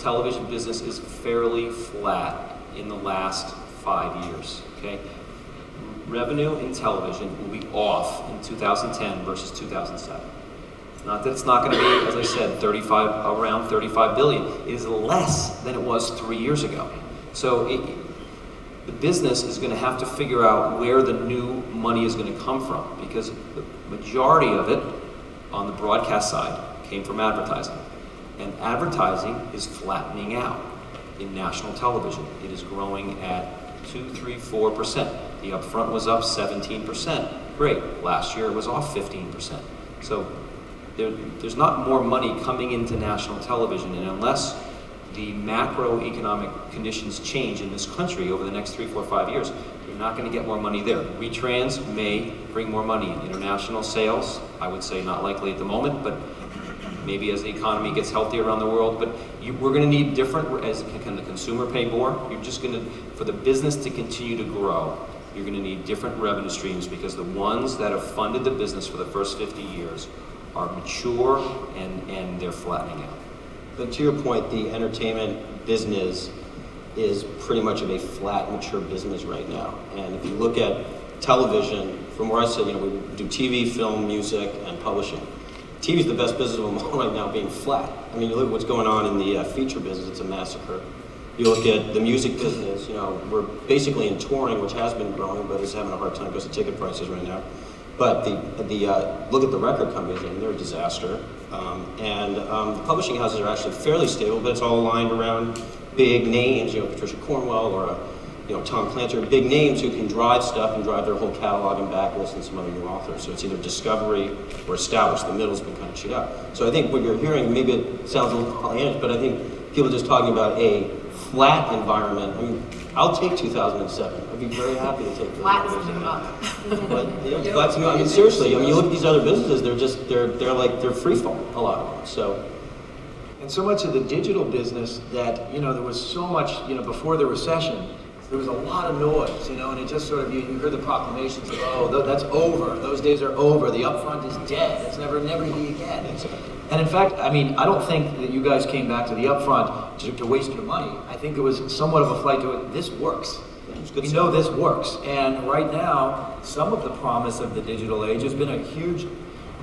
television business is fairly flat in the last 5 years, okay? Revenue in television will be off in 2010 versus 2007. It's not that it's not going to be, as I said, around 35 billion. It is less than it was 3 years ago. So the business is going to have to figure out where the new money is going to come from, because the majority of it on the broadcast side came from advertising. And advertising is flattening out in national television. It is growing at 2, 3, 4%. The upfront was up 17%. Great. Last year it was off 15%. So there's not more money coming into national television, and unless the macroeconomic conditions change in this country over the next 3, 4, 5 years, you're not going to get more money there. Retrans may bring more money in. International sales, I would say not likely at the moment, but maybe as the economy gets healthier around the world. But we're going to need different, as can the consumer pay more? You're just going to, for the business to continue to grow, you're going to need different revenue streams, because the ones that have funded the business for the first 50 years are mature and they're flattening out. But to your point, the entertainment business is pretty much of a flat, mature business right now. And if you look at television, from where I sit, we do TV, film, music, and publishing. TV is the best business of them all right now, being flat. I mean, you look at what's going on in the feature business, it's a massacre. You look at the music business, we're basically in touring, which has been growing, but is having a hard time because of ticket prices right now. But look at the record companies, and they're a disaster. The publishing houses are actually fairly stable, but it's all aligned around big names, Patricia Cornwell or Tom Clancy, big names who can drive stuff and drive their whole catalog and backlist and some other new authors. So it's either discovery or established. The middle's been kind of chewed out. So I think what you're hearing, maybe it sounds a little Pollyannish, but I think people just talking about a flat environment. I mean, I'll take 2007. I'd be very happy to take 2007. But flat's new. I mean, seriously. I mean, you look at these other businesses; they're free fall. A lot of them. So. And so much of the digital business that there was so much before the recession. There was a lot of noise, and it just sort of, you heard the proclamations of, oh, that's over, those days are over, the upfront is dead, it's never to be again. And in fact, I mean, I don't think that you guys came back to the upfront to waste your money. I think it was somewhat of a flight to it. This works. We know this works. And right now, some of the promise of the digital age has been a huge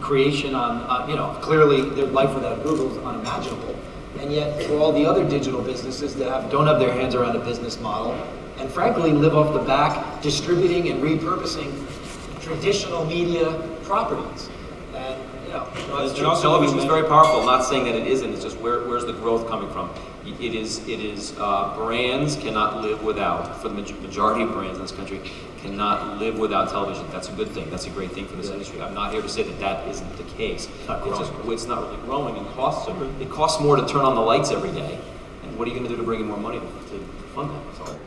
creation on clearly their life without Google is unimaginable. And yet, for all the other digital businesses that don't have their hands around a business model, and frankly live off the back distributing and repurposing traditional media properties. And television is very powerful. I'm not saying that it isn't. It's just where's the growth coming from? It is brands cannot live without, for the majority of brands in this country, cannot live without television. That's a good thing. That's a great thing for this industry. I'm not here to say that isn't the case. It's not really growing, and it costs more to turn on the lights every day. And what are you going to do to bring in more money to fund that? Sorry.